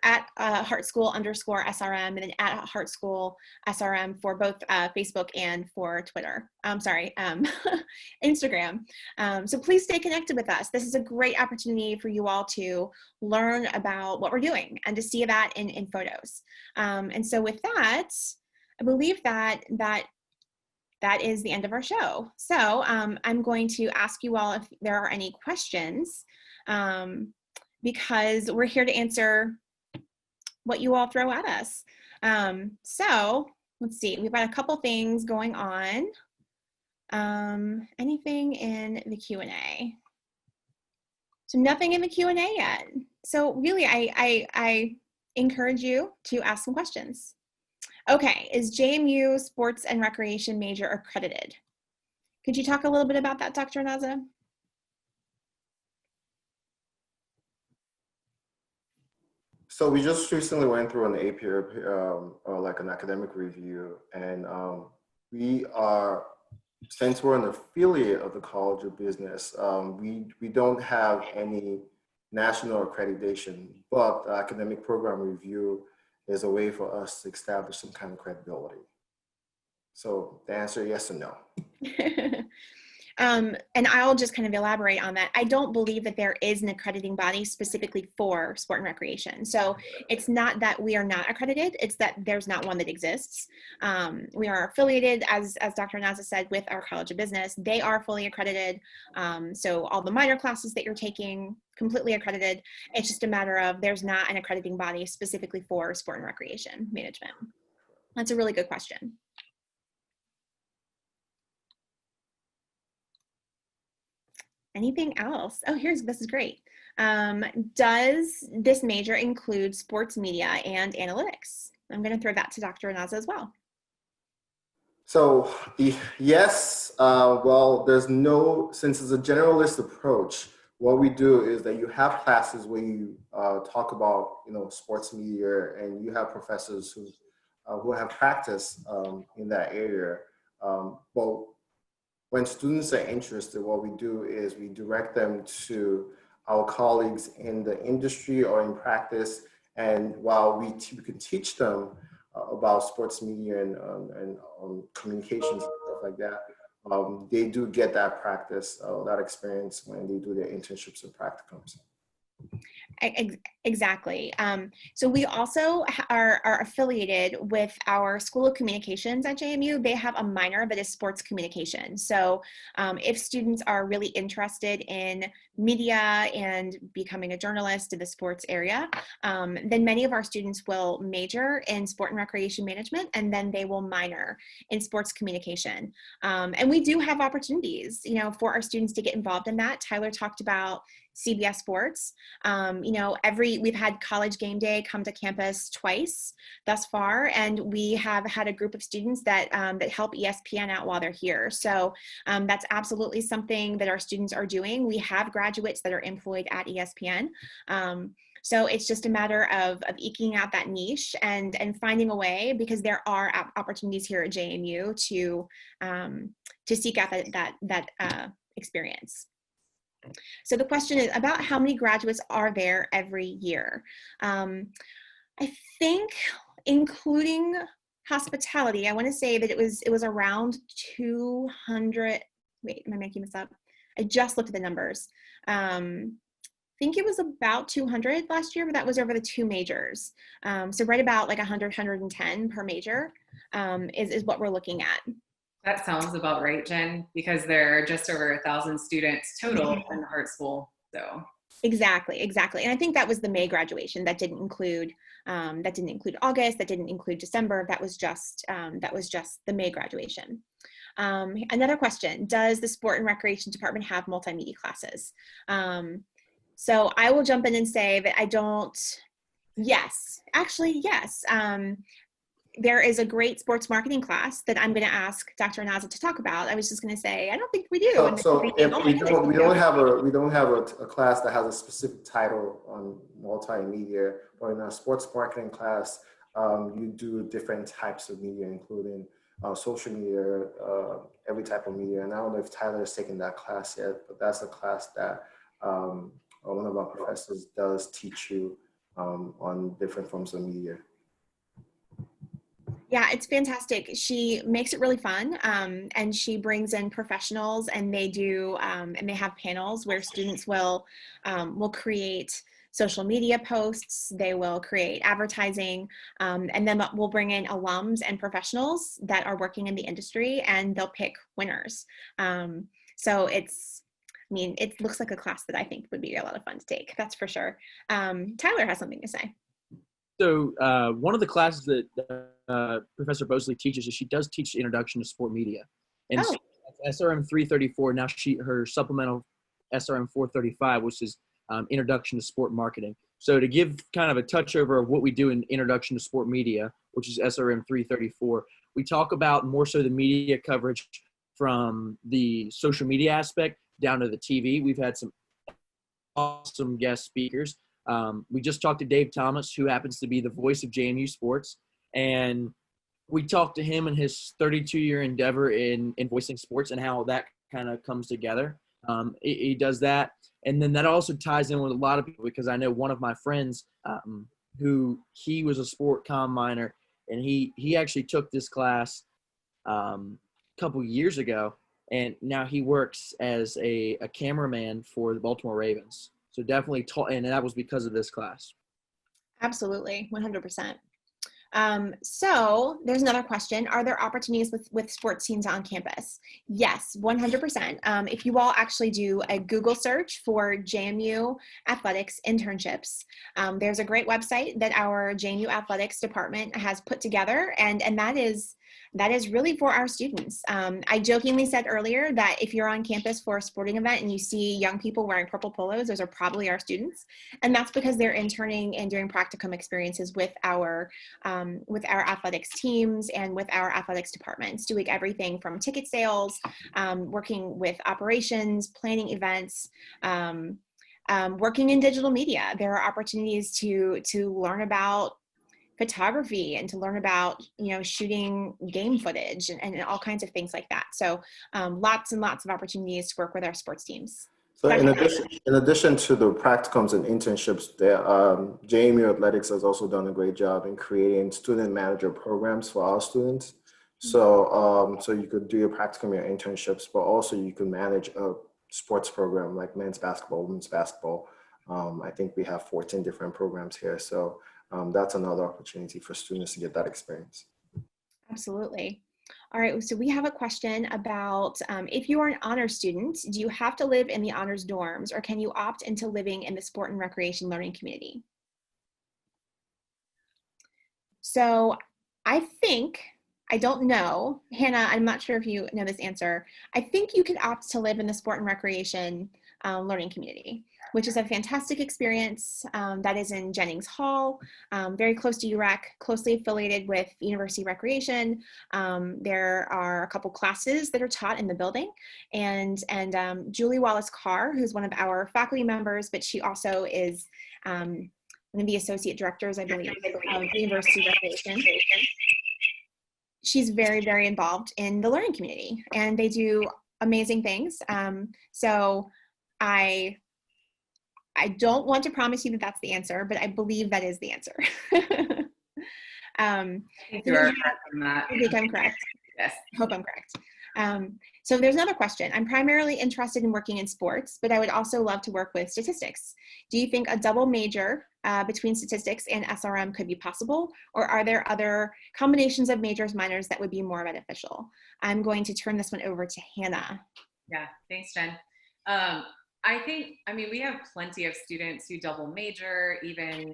A: School _SRM, and then at Hart School SRM for both Facebook and for Twitter. Instagram. So please stay connected with us. This is a great opportunity for you all to learn about what we're doing and to see that in photos. And so with that, I believe that is the end of our show. So I'm going to ask you all if there are any questions, because we're here to answer what you all throw at us. So let's see, we've got a couple things going on. Anything in the Q&A? So nothing in the Q&A yet. So really, I encourage you to ask some questions. Okay, is JMU sports and recreation major accredited? Could you talk a little bit about that, Dr. Naza?
C: So we just recently went through an APR, like an academic review, and we are, since we're an affiliate of the College of Business, we don't have any national accreditation, but the academic program review is a way for us to establish some kind of credibility. So the answer, yes or no.
A: And I'll just kind of elaborate on that. I don't believe that there is an accrediting body specifically for sport and recreation. So it's not that we are not accredited, it's that there's not one that exists. We are affiliated, as Dr. Naza said, with our College of Business. They are fully accredited. So all the minor classes that you're taking, completely accredited. It's just a matter of there's not an accrediting body specifically for sport and recreation management. That's a really good question. Anything else? Oh, this is great. Does this major include sports media and analytics? I'm going to throw that to Dr. Anaza as well.
C: So yes, well, since it's a generalist approach, what we do is that you have classes where you talk about, sports media, and you have professors who have practice in that area. But when students are interested, what we do is we direct them to our colleagues in the industry or in practice. And while we can teach them about sports media and communications and stuff like that, they do get that practice, that experience when they do their internships and practicums.
A: Exactly. So we also are affiliated with our School of Communications at JMU. They have a minor that is sports communication. So if students are really interested in media and becoming a journalist in the sports area, then many of our students will major in sport and recreation management, and then they will minor in sports communication. And we do have opportunities, for our students to get involved in that. Tyler talked about CBS Sports. We've had College Game Day come to campus twice thus far, and we have had a group of students that help ESPN out while they're here. So that's absolutely something that our students are doing. We have graduates that are employed at ESPN. So it's just a matter of eking out that niche and finding a way, because there are opportunities here at JMU to seek out that experience. So the question is about how many graduates are there every year? I think, including hospitality, I want to say that it was around 200. Wait, am I making this up? I just looked at the numbers. I think it was about 200 last year, but that was over the two majors. So right about like 100, 110 per major is what we're looking at.
B: That sounds about right, Jen, because there are just over 1,000 students total in the Hart School. So
A: exactly. And I think that was the May graduation. That didn't include August. That didn't include December. That was just the May graduation. Another question: does the Sport and Recreation Department have multimedia classes? So I will jump in and say that I don't. Yes, actually, yes. There is a great sports marketing class that I'm going to ask Dr. Anaza to talk about. I was just going to say, I don't think we do.
C: So if we don't have a class that has a specific title on multimedia, or in a sports marketing class, you do different types of media, including social media, every type of media. And I don't know if Tyler has taken that class yet, but that's a class that one of our professors does teach you on different forms of media.
A: Yeah, it's fantastic. She makes it really fun, and she brings in professionals, and they do, and they have panels where students will create social media posts. They will create advertising, and then we'll bring in alums and professionals that are working in the industry, and they'll pick winners. So it looks like a class that I think would be a lot of fun to take. That's for sure. Tyler has something to say.
D: So one of the classes that Professor Bosley teaches is she does teach Introduction to Sport Media. And so SRM 334, now her supplemental SRM 435, which is Introduction to Sport Marketing. So to give kind of a touch over of what we do in Introduction to Sport Media, which is SRM 334, we talk about more so the media coverage from the social media aspect down to the TV. We've had some awesome guest speakers. We just talked to Dave Thomas, who happens to be the voice of JMU Sports, and we talked to him and his 32-year endeavor in voicing sports and how that kind of comes together. He does that, and then that also ties in with a lot of people, because I know one of my friends he was a sport comm minor, and he actually took this class a couple years ago, and now he works as a cameraman for the Baltimore Ravens. So definitely, and that was because of this class.
A: Absolutely, 100%. So there's another question. Are there opportunities with sports teams on campus? Yes, 100%. If you all actually do a Google search for JMU athletics internships, there's a great website that our JMU athletics department has put together, and that is really for our students. I jokingly said earlier that if you're on campus for a sporting event and you see young people wearing purple polos, those are probably our students. And that's because they're interning and doing practicum experiences with our athletics teams and with our athletics departments, doing everything from ticket sales, working with operations, planning events, working in digital media. There are opportunities to learn about photography and to learn about, shooting game footage and all kinds of things like that. So lots and lots of opportunities to work with our sports teams.
C: So in addition to the practicums and internships, JMU Athletics has also done a great job in creating student manager programs for our students. So so you could do your practicum, your internships, but also you can manage a sports program like men's basketball, women's basketball. I think we have 14 different programs here. So that's another opportunity for students to get that experience.
A: Absolutely. All right, so we have a question about if you are an honors student, do you have to live in the honors dorms, or can you opt into living in the sport and recreation learning community? So I don't know, Hannah, I'm not sure if you know this answer. I think you could opt to live in the sport and recreation learning community, which is a fantastic experience that is in Jennings Hall, very close to UREC, closely affiliated with University Recreation. There are a couple classes that are taught in the building, and Julie Wallace-Carr, who's one of our faculty members, but she also is one of the associate directors, I believe, of University Recreation. She's very, very involved in the learning community, and they do amazing things. So I don't want to promise you that that's the answer, but I believe that is the answer.
B: I think you are correct on that.
A: I think I'm correct.
B: Yes.
A: I hope I'm correct. So there's another question. I'm primarily interested in working in sports, but I would also love to work with statistics. Do you think a double major between statistics and SRM could be possible, or are there other combinations of majors, minors that would be more beneficial? I'm going to turn this one over to Hannah.
B: Yeah, thanks, Jen. I mean, we have plenty of students who double major, even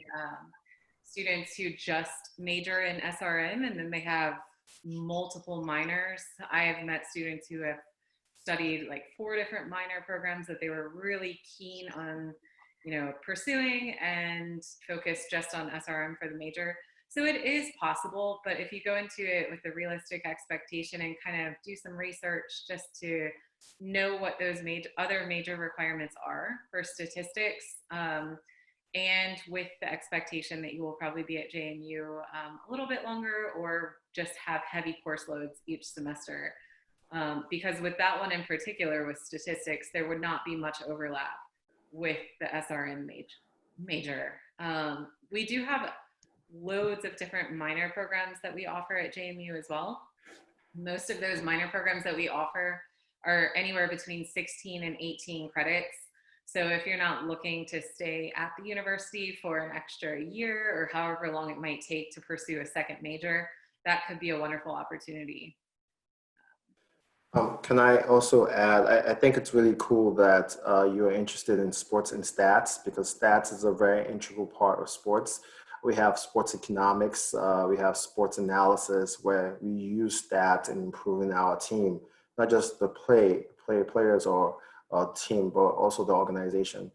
B: students who just major in SRM, and then they have multiple minors. I have met students who have studied like 4 different minor programs that they were really keen on, pursuing, and focused just on SRM for the major. So it is possible, but if you go into it with a realistic expectation and kind of do some research just to know what those other major requirements are for statistics, and with the expectation that you will probably be at JMU a little bit longer, or just have heavy course loads each semester. Because with that one in particular, with statistics, there would not be much overlap with the SRM major. We do have loads of different minor programs that we offer at JMU as well. Most of those minor programs that we offer are anywhere between 16 and 18 credits. So if you're not looking to stay at the university for an extra year, or however long it might take to pursue a second major, that could be a wonderful opportunity.
C: Can I also add, I think it's really cool that you're interested in sports and stats, because stats is a very integral part of sports. We have sports economics, we have sports analysis, where we use stats in improving our team, not just the players or team, but also the organization.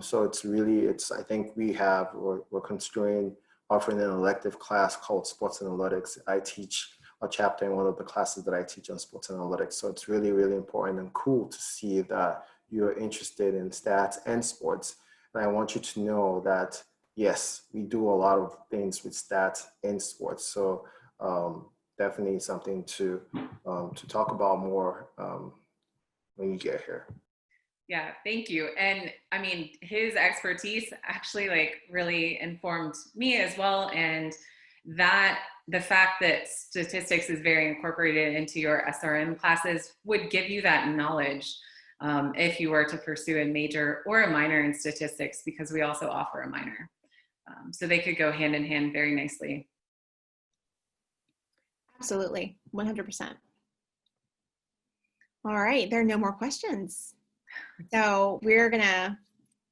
C: So I think we're considering offering an elective class called Sports Analytics. I teach a chapter in one of the classes that I teach on sports analytics. So it's really, really important and cool to see that you're interested in stats and sports. And I want you to know that, yes, we do a lot of things with stats in sports. So definitely something to talk about more when you get here.
B: Yeah, thank you. And I mean, his expertise actually really informed me as well. And that the fact that statistics is very incorporated into your SRM classes would give you that knowledge if you were to pursue a major or a minor in statistics, because we also offer a minor. So they could go hand in hand very nicely.
A: Absolutely, 100%. All right, there are no more questions. So we're gonna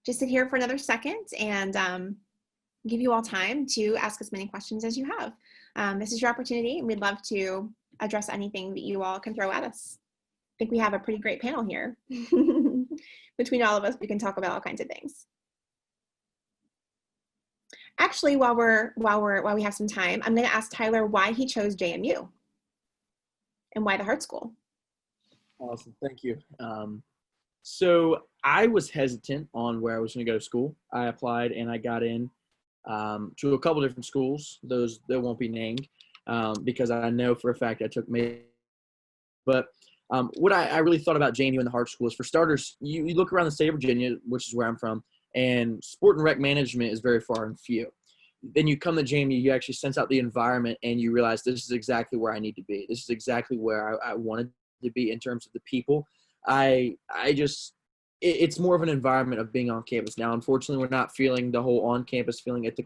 A: just sit here for another second and give you all time to ask as many questions as you have. This is your opportunity, and we'd love to address anything that you all can throw at us. I think we have a pretty great panel here. Between all of us, we can talk about all kinds of things. Actually, while we have some time, I'm going to ask Tyler why he chose JMU and why the Hart School.
D: Awesome, thank you. So I was hesitant on where I was going to go to school. I applied and I got in to a couple different schools. Those that won't be named because I know for a fact I took me. But what I really thought about JMU and the Hart School is, for starters, you look around the state of Virginia, which is where I'm from, and sport and rec management is very far and few. Then you come to JMU, you actually sense out the environment, and you realize this is exactly where I need to be. This is exactly where I wanted to be in terms of the people. It's more of an environment of being on campus. Now, unfortunately, we're not feeling the whole on-campus feeling at the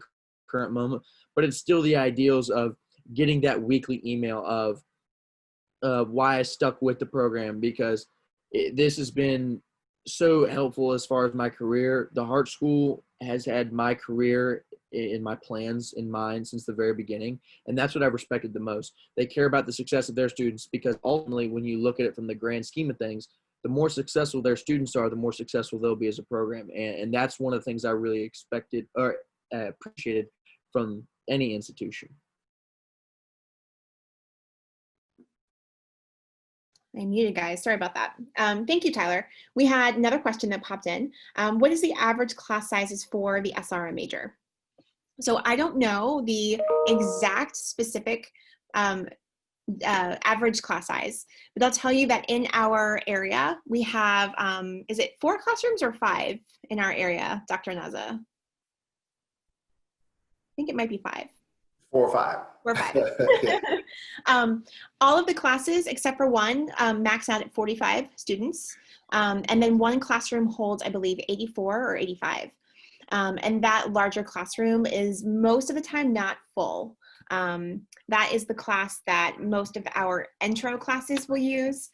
D: current moment, but it's still the ideals of getting that weekly email of why I stuck with the program, because this has been so helpful as far as my career. The Hart School has had my career in my plans in mind since the very beginning, and that's what I've respected the most. They care about the success of their students, because ultimately, when you look at it from the grand scheme of things, the more successful their students are, the more successful they'll be as a program, and that's one of the things I really expected or appreciated from any institution.
A: I muted, guys. Sorry about that. Thank you, Tyler. We had another question that popped in. What is the average class sizes for the SRM major? So I don't know the exact specific average class size, but I'll tell you that in our area, we have, is it 4 classrooms or 5 in our area, Dr. Naza? I think it might be 5.
C: 4 or 5.
A: 4 or 5. All of the classes, except for one, max out at 45 students. And then one classroom holds, I believe, 84 or 85. And that larger classroom is most of the time not full. That is the class that most of our intro classes will use.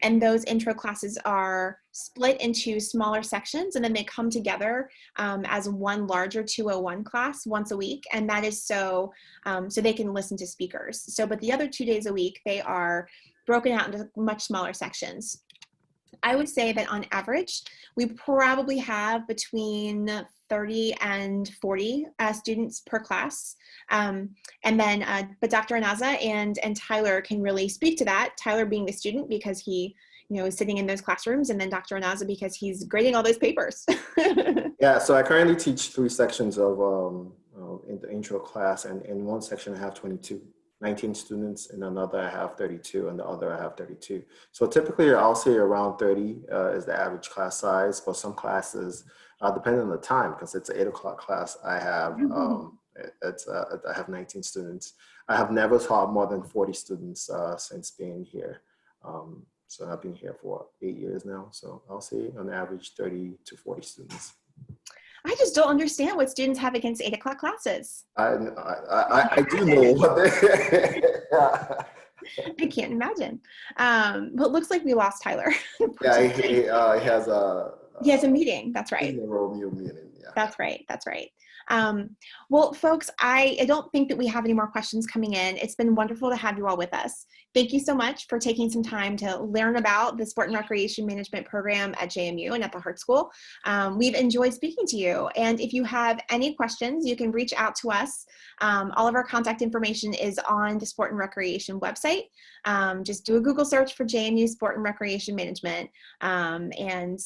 A: And those intro classes are split into smaller sections, and then they come together as one larger 201 class once a week. And that is so they can listen to speakers. So, but the other 2 days a week, they are broken out into much smaller sections. I would say that on average, we probably have between 30 and 40 students per class. And then, but Dr. Anaza and Tyler can really speak to that. Tyler being the student because he, is sitting in those classrooms, and then Dr. Anaza because he's grading all those papers.
C: Yeah, so I currently teach 3 sections of in the intro class, and in one section I have 19 students, in another I have 32, and the other I have 32. So typically I'll say around 30 is the average class size. For some classes, depending on the time, because it's an 8 o'clock class, I have I have 19 students. I have never taught more than 40 students since being here. So I've been here for 8 years now. So I'll say on average 30 to 40 students.
A: I just don't understand what students have against 8 o'clock classes.
C: I do know what they
A: I can't imagine. But it looks like we lost Tyler.
C: Yeah, he has a
A: meeting. That's right.
C: Meeting. Yeah.
A: That's right. Well, folks, I don't think that we have any more questions coming in. It's been wonderful to have you all with us. Thank you so much for taking some time to learn about the Sport and Recreation Management program at JMU and at the Hart School. We've enjoyed speaking to you. And if you have any questions, you can reach out to us. All of our contact information is on the Sport and Recreation website. Just do a Google search for JMU Sport and Recreation Management. And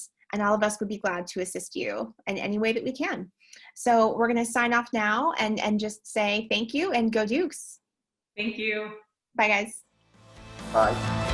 A: all of us would be glad to assist you in any way that we can. So we're going to sign off now and just say thank you and go Dukes.
B: Thank you.
A: Bye, guys.
C: Bye.